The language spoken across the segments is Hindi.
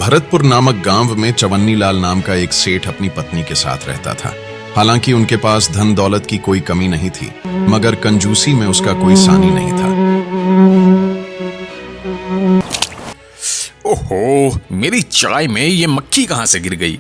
भरतपुर नामक गांव में चवन्नी लाल नाम का एक सेठ अपनी पत्नी के साथ रहता था। हालांकि उनके पास धन दौलत की कोई कमी नहीं थी, मगर कंजूसी में उसका कोई सानी नहीं था। ओहो, मेरी चाय में ये मक्खी कहां से गिर गई?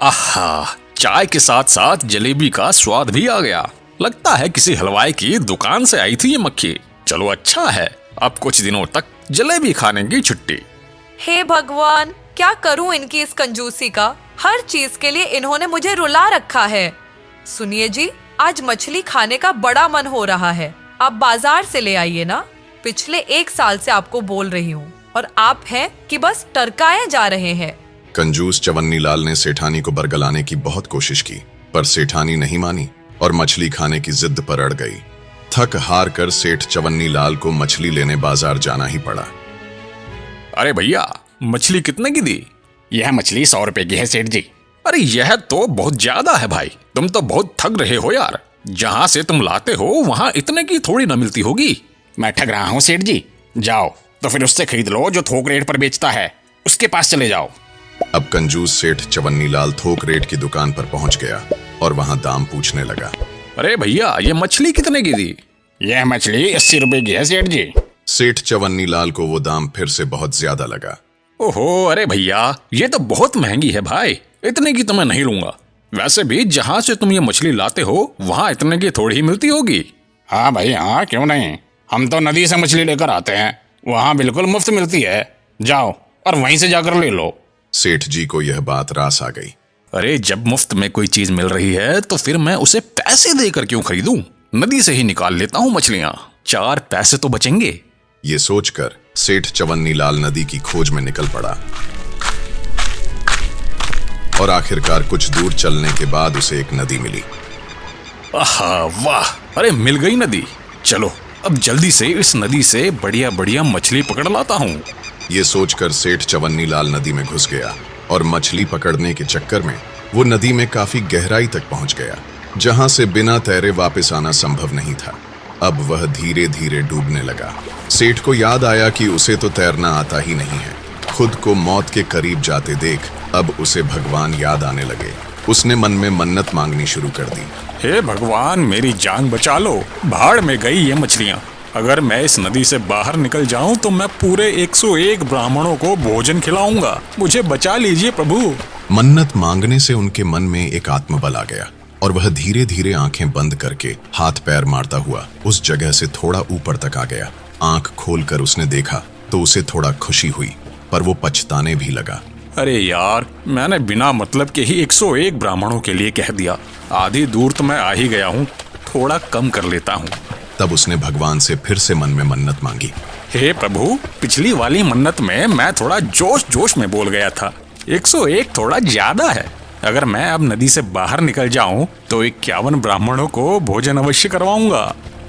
आहा, चाय के साथ साथ जलेबी का स्वाद भी आ गया। लगता है किसी हलवाई की दुकान से आई थी ये मक्खी। चलो अच्छा है, अब कुछ दिनों तक जलेबी खाने की छुट्टी। हे भगवान, क्या करूं इनकी इस कंजूसी का। हर चीज के लिए इन्होंने मुझे रुला रखा है। सुनिए जी, आज मछली खाने का बड़ा मन हो रहा है। आप बाजार से ले आइए ना। पिछले 1 साल से आपको बोल रही हूँ और आप हैं कि बस टरकाए जा रहे हैं। कंजूस चवन्नी लाल ने सेठानी को बरगलाने की बहुत कोशिश की, पर सेठानी नहीं मानी और मछली खाने की जिद पर अड़ गई। थक हार कर सेठ चवन्नी लाल को मछली लेने बाजार जाना ही पड़ा। अरे भैया, मछली कितने की दी? यह मछली 100 रुपए की है सेठ जी। अरे यह तो बहुत ज्यादा है भाई। तुम तो बहुत ठग रहे हो यार। जहां से तुम लाते हो वहां इतने की थोड़ी ना मिलती होगी। मैं ठग रहा हूँ सेठ जी? जाओ तो फिर उससे खरीद लो जो थोक रेट पर बेचता है, उसके पास चले जाओ। अब कंजूस सेठ चवन्नी लाल थोक रेट की दुकान पर पहुंच गया और वहां दाम पूछने लगा। अरे भैया, ये मछली कितने की दी? यह मछली 80 रुपए की है सेठ जी। सेठ चवन्नी लाल को वो दाम फिर से बहुत ज्यादा लगा। ओहो, अरे भैया, ये तो बहुत महंगी है भाई। इतने की तो मैं नहीं लूंगा। वैसे भी जहां से तुम ये मछली लाते हो वहां इतने की थोड़ी ही मिलती होगी। हाँ भाई हाँ, क्यों नहीं। हम तो नदी से मछली लेकर आते हैं, वहां बिल्कुल मुफ्त मिलती है। जाओ और वहीं से जाकर ले लो। सेठ जी को यह बात रास आ गई। अरे जब मुफ्त में कोई चीज मिल रही है तो फिर मैं उसे पैसे देकर क्यों खरीदूं? नदी से ही निकाल लेता हूं मछलियां, 4 पैसे तो बचेंगे। ये सोचकर सेठ चवन्नी लाल नदी की खोज में निकल पड़ा और आखिरकार कुछ दूर चलने के बाद उसे एक नदी मिली। आहा वाह, अरे मिल गई नदी। चलो अब जल्दी से इस नदी से बढ़िया बढ़िया मछली पकड़ लाता हूँ। ये सोचकर सेठ चवन्नी लाल नदी में घुस गया और मछली पकड़ने के चक्कर में वो नदी में काफी गहराई तक पहुंच गया, जहां से बिना तैरे वापस आना संभव नहीं था। अब वह धीरे धीरे डूबने लगा। सेठ को याद आया कि उसे तो तैरना आता ही नहीं है। खुद को मौत के करीब जाते देख अब उसे भगवान याद आने लगे। उसने मन में मन्नत मांगनी शुरू कर दी। हे भगवान, मेरी जान बचा लो। भाड़ में गई ये मछलियां। अगर मैं इस नदी से बाहर निकल जाऊं तो मैं पूरे 101 ब्राह्मणों को भोजन खिलाऊंगा। मुझे बचा लीजिए प्रभु। मन्नत मांगने से उनके मन में एक आत्मबल आ गया और वह धीरे धीरे आंखें बंद करके हाथ पैर मारता हुआ उस जगह से थोड़ा ऊपर तक आ गया। आंख खोलकर उसने देखा तो उसे थोड़ा खुशी हुई, पर वो पछताने भी लगा। अरे यार, मैंने बिना मतलब के ही 101 ब्राह्मणों के लिए कह दिया। आधी दूर तो मैं आ ही गया हूँ, थोड़ा कम कर लेता हूँ। तब उसने भगवान से फिर से मन में मन्नत मांगी। हे प्रभु, पिछली वाली मन्नत में मैं थोड़ा जोश जोश में बोल गया था। 101 थोड़ा ज्यादा है। अगर मैं अब नदी से बाहर निकल जाऊं तो 51 ब्राह्मणों को भोजन अवश्य करवाऊंगा।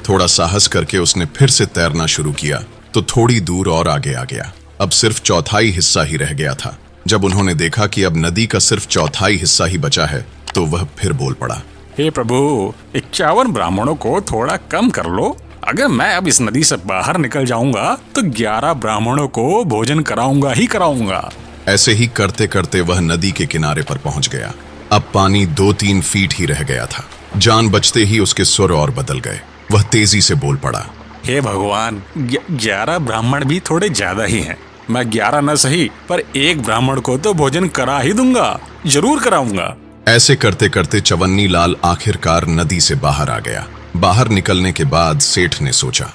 थोड़ा साहस करके उसने फिर से तैरना शुरू किया तो थोड़ी दूर और आगे आ गया। अब सिर्फ चौथाई हिस्सा ही रह गया था। जब उन्होंने देखा कि अब नदी का सिर्फ चौथाई हिस्सा ही बचा है तो वह फिर बोल पड़ा। हे प्रभु, 51 ब्राह्मणों को थोड़ा कम कर लो। अगर मैं अब इस नदी से बाहर निकल जाऊंगा तो 11 ब्राह्मणों को भोजन कराऊंगा ही कराऊंगा। ऐसे ही करते करते वह नदी के किनारे पर पहुंच गया। अब पानी 2-3 फीट ही रह गया था। जान बचते ही उसके सुर और बदल गए। वह तेजी से बोल पड़ा। हे भगवान, 11 ब्राह्मण भी थोड़े ज्यादा ही हैं। मैं 11 न सही पर 1 ब्राह्मण को तो भोजन करा ही दूंगा, जरूर कराऊंगा। ऐसे करते करते चवन्नी लाल आखिरकार नदी से बाहर आ गया। बाहर निकलने के बाद सेठ ने सोचा,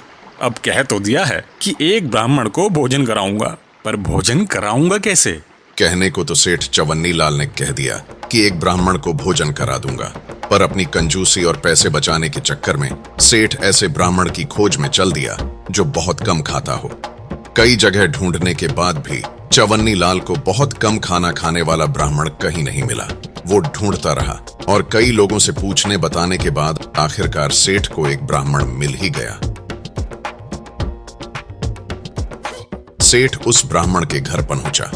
अब कह तो दिया है कि 1 ब्राह्मण को भोजन कराऊंगा, पर भोजन कराऊंगा कैसे? कहने को तो सेठ चवन्नी लाल ने कह दिया कि 1 ब्राह्मण को भोजन करा दूंगा, पर अपनी कंजूसी और पैसे बचाने के चक्कर में सेठ ऐसे ब्राह्मण की खोज में चल दिया जो बहुत कम खाता हो। कई जगह ढूंढने के बाद भी चवन्नी लाल को बहुत कम खाना खाने वाला ब्राह्मण कहीं नहीं मिला। वो ढूंढता रहा और कई लोगों से पूछने बताने के बाद आखिरकार सेठ को एक ब्राह्मण मिल ही गया। सेठ उस ब्राह्मण के घर पहुंचा।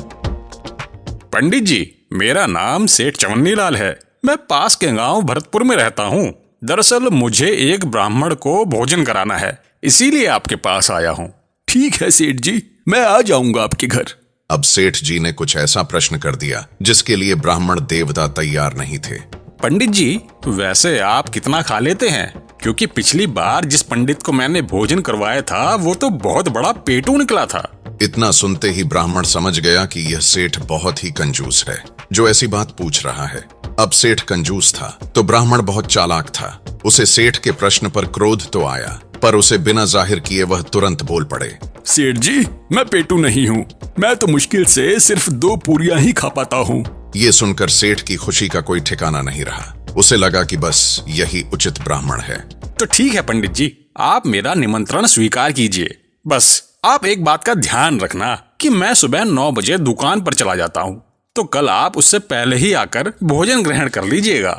पंडित जी, मेरा नाम सेठ चवन्नी लाल है। मैं पास के गांव भरतपुर में रहता हूँ। दरअसल मुझे एक ब्राह्मण को भोजन कराना है, इसीलिए आपके पास आया हूँ। ठीक है सेठ जी, मैं आ जाऊंगा आपके घर। अब सेठ जी ने कुछ ऐसा प्रश्न कर दिया जिसके लिए ब्राह्मण देवता तैयार नहीं थे। पंडित जी, वैसे आप कितना खा लेते हैं? क्योंकि पिछली बार जिस पंडित को मैंने भोजन करवाया था वो तो बहुत बड़ा पेटू निकला था। इतना सुनते ही ब्राह्मण समझ गया कि यह सेठ बहुत ही कंजूस है जो ऐसी बात पूछ रहा है। अब सेठ कंजूस था तो ब्राह्मण बहुत चालाक था। उसे सेठ के प्रश्न पर क्रोध तो आया, पर उसे बिना जाहिर किए वह तुरंत बोल पड़े। सेठ जी, मैं पेटू नहीं हूँ, मैं तो मुश्किल से सिर्फ 2 पूरियां ही खा पाता हूँ। ये सुनकर सेठ की खुशी का कोई ठिकाना नहीं रहा। उसे लगा कि बस यही उचित ब्राह्मण है। तो ठीक है पंडित जी, आप मेरा निमंत्रण स्वीकार कीजिए। बस आप एक बात का ध्यान रखना कि मैं सुबह 9 बजे दुकान पर चला जाता हूँ, तो कल आप उससे पहले ही आकर भोजन ग्रहण कर लीजिएगा।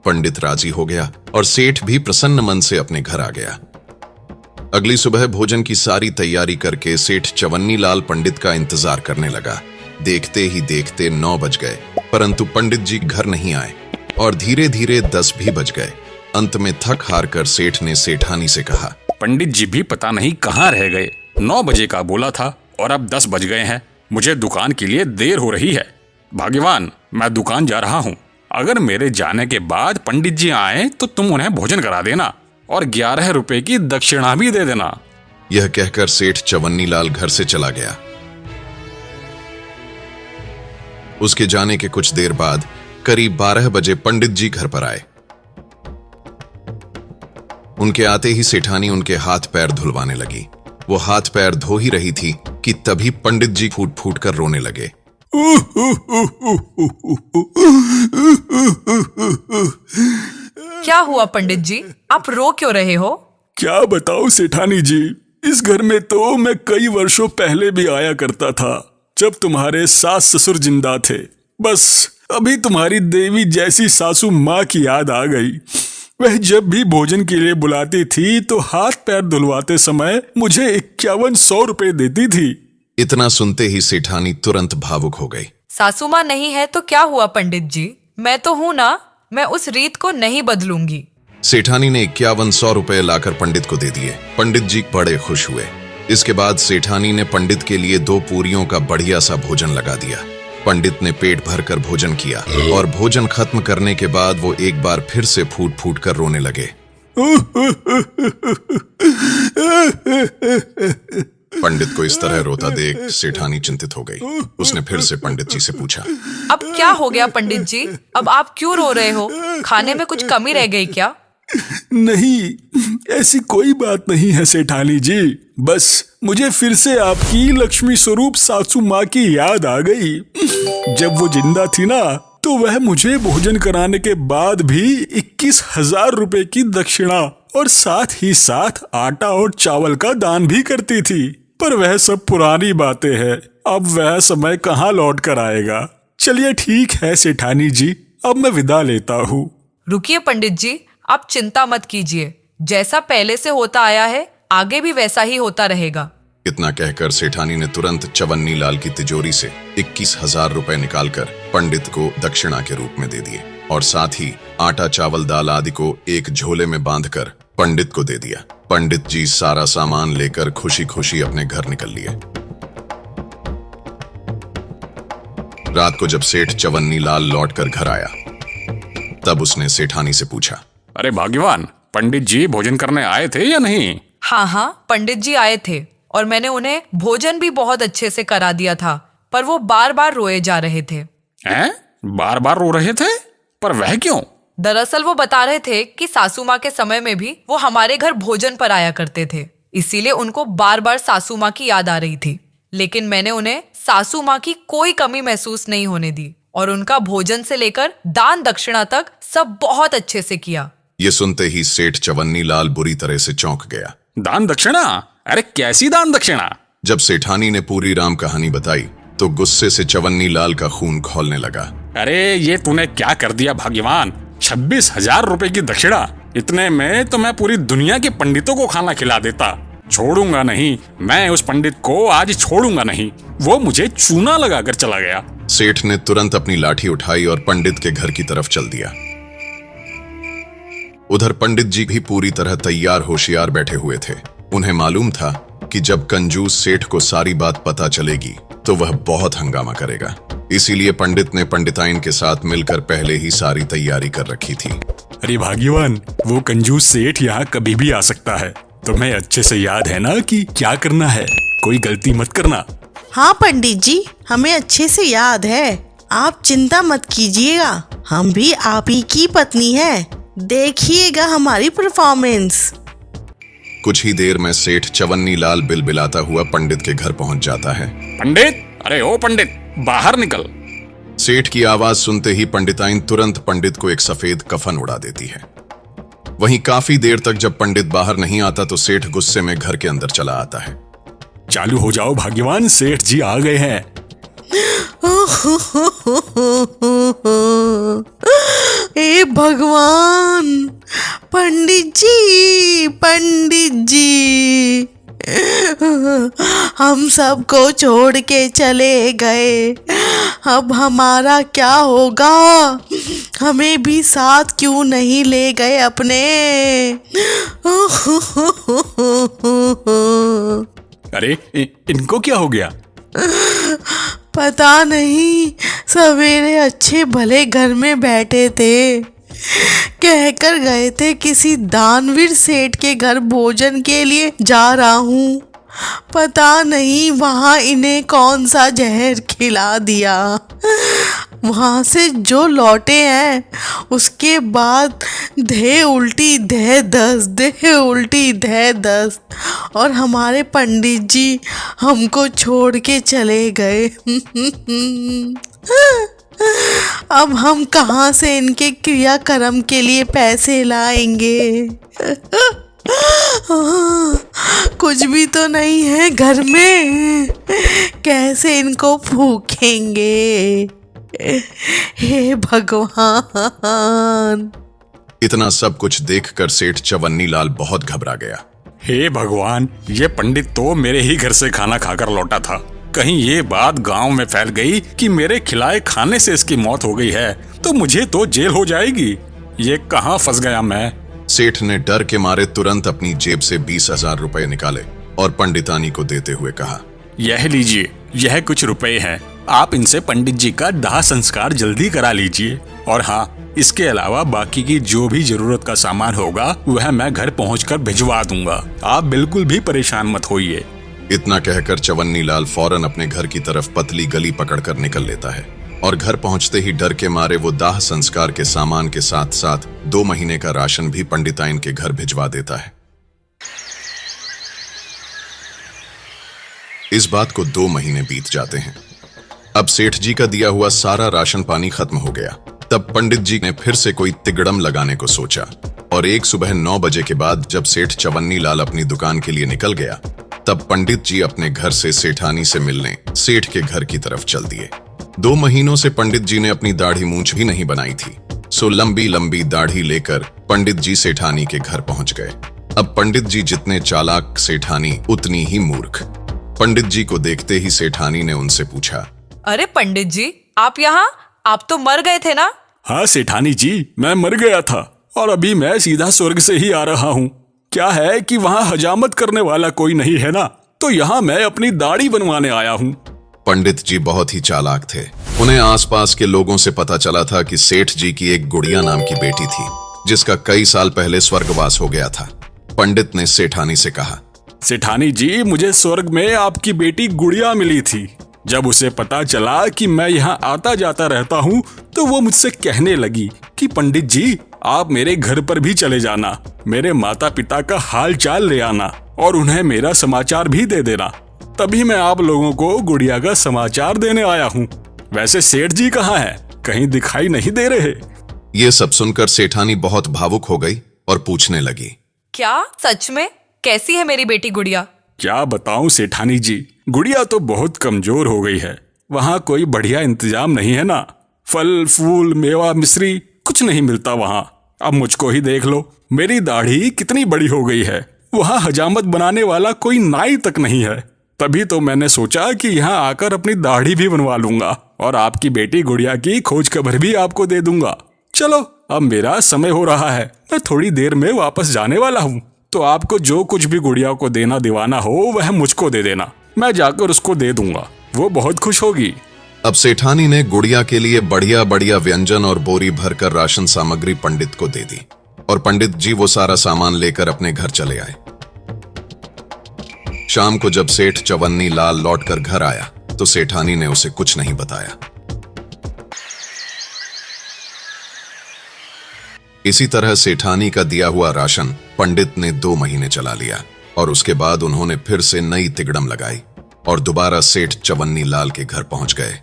पंडित राजी हो गया और सेठ भी प्रसन्न मन से अपने घर आ गया। अगली सुबह भोजन की सारी तैयारी करके सेठ चवन्नी लाल पंडित का इंतजार करने लगा। देखते ही देखते 9 बज गए, परंतु पंडित जी घर नहीं आए और धीरे धीरे 10 भी बज गए। अंत में थक हार कर सेठ ने सेठानी से कहा, पंडित जी भी पता नहीं कहाँ रह गए। 9 बजे का बोला था और अब 10 बज गए हैं। मुझे दुकान के लिए देर हो रही है। भाग्यवान, मैं दुकान जा रहा हूँ। अगर मेरे जाने के बाद पंडित जी आए तो तुम उन्हें भोजन करा देना और 11 रुपए की दक्षिणा भी दे देना। यह कहकर सेठ चवन्नी लाल घर से चला गया। उसके जाने के कुछ देर बाद करीब 12 बजे पंडित जी घर पर आए। उनके आते ही सेठानी उनके हाथ पैर धुलवाने लगी। वो हाथ पैर धो ही रही थी कि तभी पंडित जी फूट फूट कर रोने लगे। क्या हुआ पंडित जी, आप रो क्यों रहे हो? क्या बताऊं सेठानी जी, इस घर में तो मैं कई वर्षों पहले भी आया करता था, जब तुम्हारे सास ससुर जिंदा थे। बस अभी तुम्हारी देवी जैसी सासू माँ की याद आ गई। वह जब भी भोजन के लिए बुलाती थी तो हाथ पैर धुलवाते समय मुझे 5100 रुपए देती थी। इतना सुनते ही सेठानी तुरंत भावुक हो गई। सासू माँ नहीं है तो क्या हुआ पंडित जी, मैं तो हूं ना, मैं उस रीत को नहीं बदलूंगी। सेठानी ने 5100 रुपए लाकर पंडित को दे दिए। पंडित जी बड़े खुश हुए। इसके बाद सेठानी ने पंडित के लिए 2 पूरियों का बढ़िया सा भोजन लगा दिया। पंडित ने पेट भरकर भोजन किया और भोजन खत्म करने के बाद वो एक बार फिर से फूट फूट कर रोने लगे। पंडित को इस तरह रोता देख सेठानी चिंतित हो गई। उसने फिर से पंडित जी से पूछा, अब क्या हो गया पंडित जी, अब आप क्यों रो रहे हो? खाने में कुछ कमी रह गई क्या? नहीं, ऐसी कोई बात नहीं है सेठानी जी, बस मुझे फिर से आपकी लक्ष्मी स्वरूप सासू माँ की याद आ गई। जब वो जिंदा थी ना, तो वह मुझे भोजन कराने के बाद भी 21,000 रुपए की दक्षिणा और साथ ही साथ आटा और चावल का दान भी करती थी। पर वह सब पुरानी बातें हैं, अब वह समय कहाँ लौट कर आएगा। चलिए ठीक है सेठानी जी, अब मैं विदा लेता हूँ। रुकिए पंडित जी, आप चिंता मत कीजिए, जैसा पहले से होता आया है आगे भी वैसा ही होता रहेगा। इतना कहकर सेठानी ने तुरंत चवन्नी लाल की तिजोरी से 21,000 रुपए निकालकर पंडित को दक्षिणा के रूप में दे दिए और साथ ही आटा चावल दाल आदि को एक झोले में बांधकर पंडित को दे दिया। पंडित जी सारा सामान लेकर खुशी खुशी अपने घर निकल लिए। रात को जब सेठ चवन्नी लाल लौटकर घर आया, तब उसने सेठानी से पूछा, अरे भाग्यवान, पंडित जी भोजन करने आए थे या नहीं? हाँ, पंडित जी आए थे और मैंने उन्हें भोजन भी बहुत अच्छे से करा दिया था, पर वो बार बार रोए जा रहे थे। हैं? बार बार रो रहे थे? पर वह क्यों? दरअसल वो बता रहे थे कि सासू माँ के समय में भी वो हमारे घर भोजन पर आया करते थे, इसीलिए उनको बार बार सासू माँ की याद आ रही थी। लेकिन मैंने उन्हें सासू माँ की कोई कमी महसूस नहीं होने दी और उनका भोजन से लेकर दान दक्षिणा तक सब बहुत अच्छे से किया। ये सुनते ही सेठ चवन्नी लाल बुरी तरह से चौंक गया। दान दक्षिणा? अरे कैसी दान दक्षिणा? जब सेठानी ने पूरी राम कहानी बताई तो गुस्से से चवन्नी लाल का खून खौलने लगा। अरे ये तूने क्या कर दिया भाग्यवान? 26,000 रुपए की दक्षिणा? इतने में तो मैं पूरी दुनिया के पंडितों को खाना खिला देता। छोड़ूंगा नहीं, मैं उस पंडित को आज छोड़ूंगा नहीं। वो मुझे चूना लगाकर चला गया। सेठ ने तुरंत अपनी लाठी उठाई और पंडित के घर की तरफ चल दिया। उधर पंडित जी भी पूरी तरह तैयार होशियार बैठे हुए थे। उन्हें मालूम था कि जब कंजूस सेठ को सारी बात पता चलेगी तो वह बहुत हंगामा करेगा। इसीलिए पंडित ने पंडिताइन के साथ मिलकर पहले ही सारी तैयारी कर रखी थी। अरे भाग्यवान, वो कंजूस सेठ यहाँ कभी भी आ सकता है। तुम्हें अच्छे से याद है ना कि क्या करना है, कोई गलती मत करना। हाँ पंडित जी, हमें अच्छे से याद है। आप चिंता मत कीजिएगा, हम भी आप ही की पत्नी है। देखिएगा हमारी परफॉर्मेंस। कुछ ही देर में सेठ चवन्नी लाल बिलबिलाता हुआ पंडित के घर पहुंच जाता है। पंडित, अरे ओ पंडित, बाहर निकल। सेठ की आवाज सुनते ही पंडिताइन तुरंत पंडित को एक सफेद कफन उड़ा देती है। वहीं काफी देर तक जब पंडित बाहर नहीं आता तो सेठ गुस्से में घर के अंदर चला आता है। चालू हो जाओ भाग्यवान, सेठ जी आ गए हैं। ए भगवान, पंडित जी हम सबको छोड़ के चले गए। अब हमारा क्या होगा? हमें भी साथ क्यों नहीं ले गए अपने? अरे इनको क्या हो गया? पता नहीं, सवेरे अच्छे भले घर में बैठे थे, कहकर गए थे किसी दानवीर सेठ के घर भोजन के लिए जा रहा हूँ। पता नहीं वहाँ इन्हें कौन सा जहर खिला दिया। वहाँ से जो लौटे हैं उसके बाद धे उल्टी धे दस और हमारे पंडित जी हमको छोड़ के चले गए। अब हम कहाँ से इनके क्रियाक्रम के लिए पैसे लाएंगे? कुछ भी तो नहीं है घर में, कैसे इनको फूकेंगे? हे भगवान। इतना सब कुछ देखकर सेठ चवन्नी लाल बहुत घबरा गया। हे भगवान, ये पंडित तो मेरे ही घर से खाना खाकर लौटा था। कहीं ये बात गांव में फैल गई कि मेरे खिलाए खाने से इसकी मौत हो गई है तो मुझे तो जेल हो जाएगी। ये कहाँ फंस गया मैं? सेठ ने डर के मारे तुरंत अपनी जेब से 20,000 रुपए निकाले और पंडितानी को देते हुए कहा, यह लीजिए, यह कुछ रुपए हैं। आप इनसे पंडित जी का दाह संस्कार जल्दी करा लीजिए। और हाँ, इसके अलावा बाकी की जो भी जरूरत का सामान होगा वह मैं घर पहुंचकर भिजवा दूंगा। आप बिल्कुल भी परेशान मत होइए। इतना कहकर चवन्नी लाल फौरन अपने घर की तरफ पतली गली पकड़कर निकल लेता है और घर पहुंचते ही डर के मारे वो दाह संस्कार के सामान के साथ साथ 2 महीने का राशन भी पंडिताइन के घर भिजवा देता है। इस बात को 2 महीने बीत जाते हैं। अब सेठ जी का दिया हुआ सारा राशन पानी खत्म हो गया। तब पंडित जी ने फिर से कोई तिगड़म लगाने को सोचा और एक सुबह 9 बजे के बाद जब सेठ चवन्नी लाल अपनी दुकान के लिए निकल गया तब पंडित जी अपने घर से सेठानी से मिलने सेठ के घर की तरफ चल दिए। 2 महीनों से पंडित जी ने अपनी दाढ़ी मूंछ भी नहीं बनाई थी, सो लंबी लंबी दाढ़ी लेकर पंडित जी सेठानी के घर पहुंच गए। अब पंडित जी जितने चालाक सेठानी उतनी ही मूर्ख। पंडित जी को देखते ही सेठानी ने उनसे पूछा, अरे पंडित जी, आप यहाँ? आप तो मर गए थे ना? हाँ सेठानी जी, मैं मर गया था और अभी मैं सीधा स्वर्ग से ही आ रहा हूँ। क्या है कि वहाँ हजामत करने वाला कोई नहीं है ना, तो यहाँ मैं अपनी दाढ़ी बनवाने आया हूँ। पंडित जी बहुत ही चालाक थे। उन्हें आसपास के लोगों से पता चला था कि सेठ जी की एक गुड़िया नाम की बेटी थी जिसका कई साल पहले स्वर्गवास हो गया था। पंडित ने सेठानी से कहा, सेठानी जी, मुझे स्वर्ग में आपकी बेटी गुड़िया मिली थी। जब उसे पता चला कि मैं यहाँ आता जाता रहता हूँ तो वो मुझसे कहने लगी कि पंडित जी, आप मेरे घर पर भी चले जाना, मेरे माता पिता का हाल चाल ले आना और उन्हें मेरा समाचार भी दे देना। तभी मैं आप लोगों को गुड़िया का समाचार देने आया हूँ। वैसे सेठ जी कहाँ हैं? कहीं दिखाई नहीं दे रहे। ये सब सुनकर सेठानी बहुत भावुक हो गई और पूछने लगी, क्या सच में? कैसी है मेरी बेटी गुड़िया? क्या बताऊं सेठानी जी, गुड़िया तो बहुत कमजोर हो गई है। वहाँ कोई बढ़िया इंतजाम नहीं है ना, फल फूल मेवा मिश्री कुछ नहीं मिलता वहाँ। अब मुझको ही देख लो, मेरी दाढ़ी कितनी बड़ी हो गई है। वहाँ हजामत बनाने वाला कोई नाई तक नहीं है। तभी तो मैंने सोचा कि यहाँ आकर अपनी दाढ़ी भी बनवा लूंगा और आपकी बेटी गुड़िया की खोज खबर भी आपको दे दूंगा। चलो, अब मेरा समय हो रहा है, मैं थोड़ी देर में वापस जाने वाला हूँ। तो आपको जो कुछ भी गुड़िया को देना दिवाना हो वह मुझको दे देना, मैं जाकर उसको दे दूंगा, वो बहुत खुश होगी। अब सेठानी ने गुड़िया के लिए बढ़िया बढ़िया व्यंजन और बोरी भरकर राशन सामग्री पंडित को दे दी और पंडित जी वो सारा सामान लेकर अपने घर चले आए। शाम को जब सेठ चवन्नी लाल लौटकर घर आया तो सेठानी ने उसे कुछ नहीं बताया। इसी तरह सेठानी का दिया हुआ राशन पंडित ने 2 महीने चला लिया और उसके बाद उन्होंने फिर से नई तिगड़म लगाई और दोबारा सेठ चवन्नी लाल के घर पहुंच गए।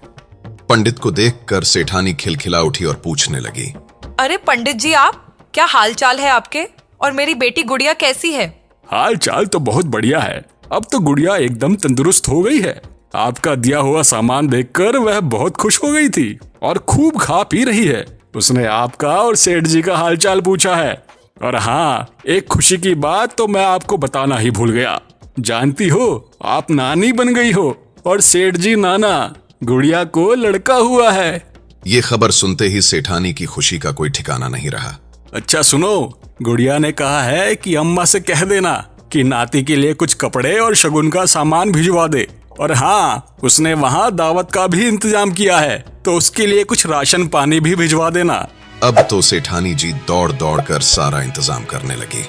पंडित को देखकर सेठानी खिलखिला उठी और पूछने लगी, अरे पंडित जी, आप क्या हाल चाल है आपके? और मेरी बेटी गुड़िया कैसी है? हाल चाल तो बहुत बढ़िया है, अब तो गुड़िया एकदम तंदुरुस्त हो गई है। आपका दिया हुआ सामान देखकर वह बहुत खुश हो गई थी और खूब खा पी रही है। उसने आपका और सेठ जी का हालचाल पूछा है। और हाँ, एक खुशी की बात तो मैं आपको बताना ही भूल गया। जानती हो, आप नानी बन गई हो और सेठ जी नाना। गुड़िया को लड़का हुआ है। ये खबर सुनते ही सेठानी की खुशी का कोई ठिकाना नहीं रहा। अच्छा सुनो, गुड़िया ने कहा है कि अम्मा से कह देना कि नाती के लिए कुछ कपड़े और शगुन का सामान भिजवा दे। और हाँ, उसने वहाँ दावत का भी इंतजाम किया है, तो उसके लिए कुछ राशन पानी भी भिजवा देना। अब तो सेठानी जी दौड़ दौड़ कर सारा इंतजाम करने लगी।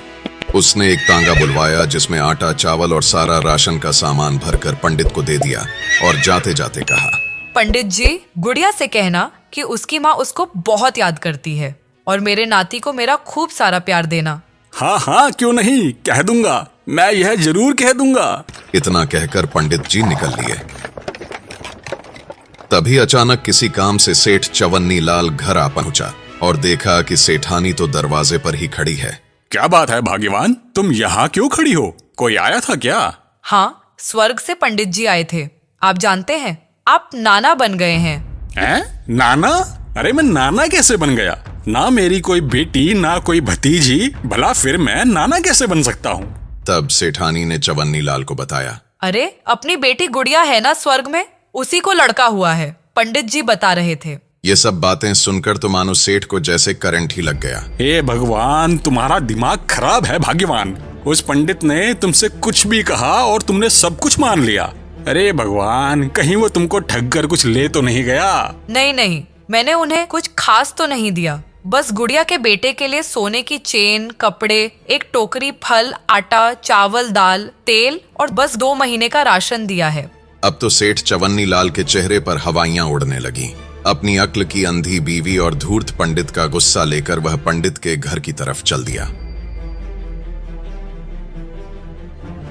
उसने एक तांगा बुलवाया जिसमें आटा, चावल और सारा राशन का सामान भरकर पंडित को दे दिया और जाते जाते कहा, पंडित जी, गुड़िया से कहना कि उसकी माँ उसको बहुत याद करती है और मेरे नाती को मेरा खूब सारा प्यार देना। हाँ हाँ, क्यों नहीं, कह दूंगा, मैं यह जरूर कह दूंगा। इतना कहकर पंडित जी निकल लिए। तभी अचानक किसी काम से सेठ चवन्नी लाल घर आ पहुंचा और देखा कि सेठानी तो दरवाजे पर ही खड़ी है। क्या बात है भाग्यवान, तुम यहाँ क्यों खड़ी हो? कोई आया था क्या? हाँ, स्वर्ग से पंडित जी आए थे। आप जानते हैं, आप नाना बन गए हैं। नाना? अरे मैं नाना कैसे बन गया? ना मेरी कोई बेटी, ना कोई भतीजी, भला फिर मैं नाना कैसे बन सकता हूँ? तब सेठानी ने चवन्नी लाल को बताया, अरे अपनी बेटी गुड़िया है ना स्वर्ग में, उसी को लड़का हुआ है, पंडित जी बता रहे थे। ये सब बातें सुनकर तो मानो सेठ को जैसे करंट ही लग गया। हे भगवान, तुम्हारा दिमाग खराब है भाग्यवान। उस पंडित ने तुमसे कुछ भी कहा और तुमने सब कुछ मान लिया। अरे भगवान, कहीं वो तुमको ठग कर कुछ ले तो नहीं गया? नहीं नहीं, मैंने उन्हें कुछ खास तो नहीं दिया, बस गुड़िया के बेटे के लिए सोने की चेन, कपड़े, एक टोकरी फल, आटा, चावल, दाल, तेल और बस 2 महीने का राशन दिया है। अब तो सेठ चवन्नी लाल के चेहरे पर हवाइयां उड़ने लगी। अपनी अक्ल की अंधी बीवी और धूर्त पंडित का गुस्सा लेकर वह पंडित के घर की तरफ चल दिया।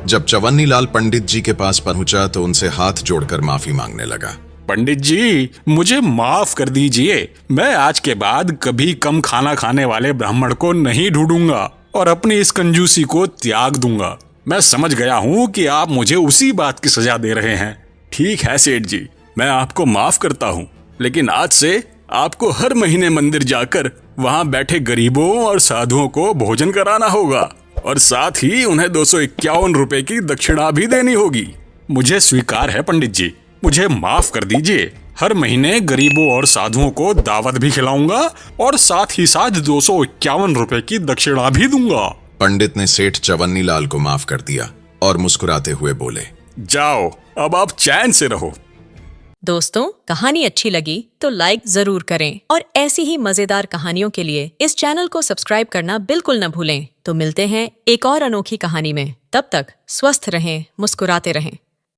जब चवन्नी लाल पंडित जी के पास पहुंचा तो उनसे हाथ जोड़कर माफी मांगने लगा। पंडित जी, मुझे माफ कर दीजिए। मैं आज के बाद कभी कम खाना खाने वाले ब्राह्मण को नहीं ढूंढूंगा और अपनी इस कंजूसी को त्याग दूंगा। मैं समझ गया हूँ कि आप मुझे उसी बात की सजा दे रहे हैं। ठीक है सेठ जी, मैं आपको माफ करता हूँ, लेकिन आज से आपको हर महीने मंदिर जाकर वहाँ बैठे गरीबों और साधुओं को भोजन कराना होगा और साथ ही उन्हें 251 रुपए की दक्षिणा भी देनी होगी। मुझे स्वीकार है पंडित जी, मुझे माफ कर दीजिए। हर महीने गरीबों और साधुओं को दावत भी खिलाऊंगा और साथ ही साथ 251 रुपए की दक्षिणा भी दूंगा। पंडित ने सेठ चवन्नी लाल को माफ कर दिया और मुस्कुराते हुए बोले, जाओ, अब आप चैन से रहो। दोस्तों, कहानी अच्छी लगी तो लाइक जरूर करें और ऐसी ही मजेदार कहानियों के लिए इस चैनल को सब्सक्राइब करना बिल्कुल न भूलें। तो मिलते हैं एक और अनोखी कहानी में। तब तक स्वस्थ रहें, मुस्कुराते रहें।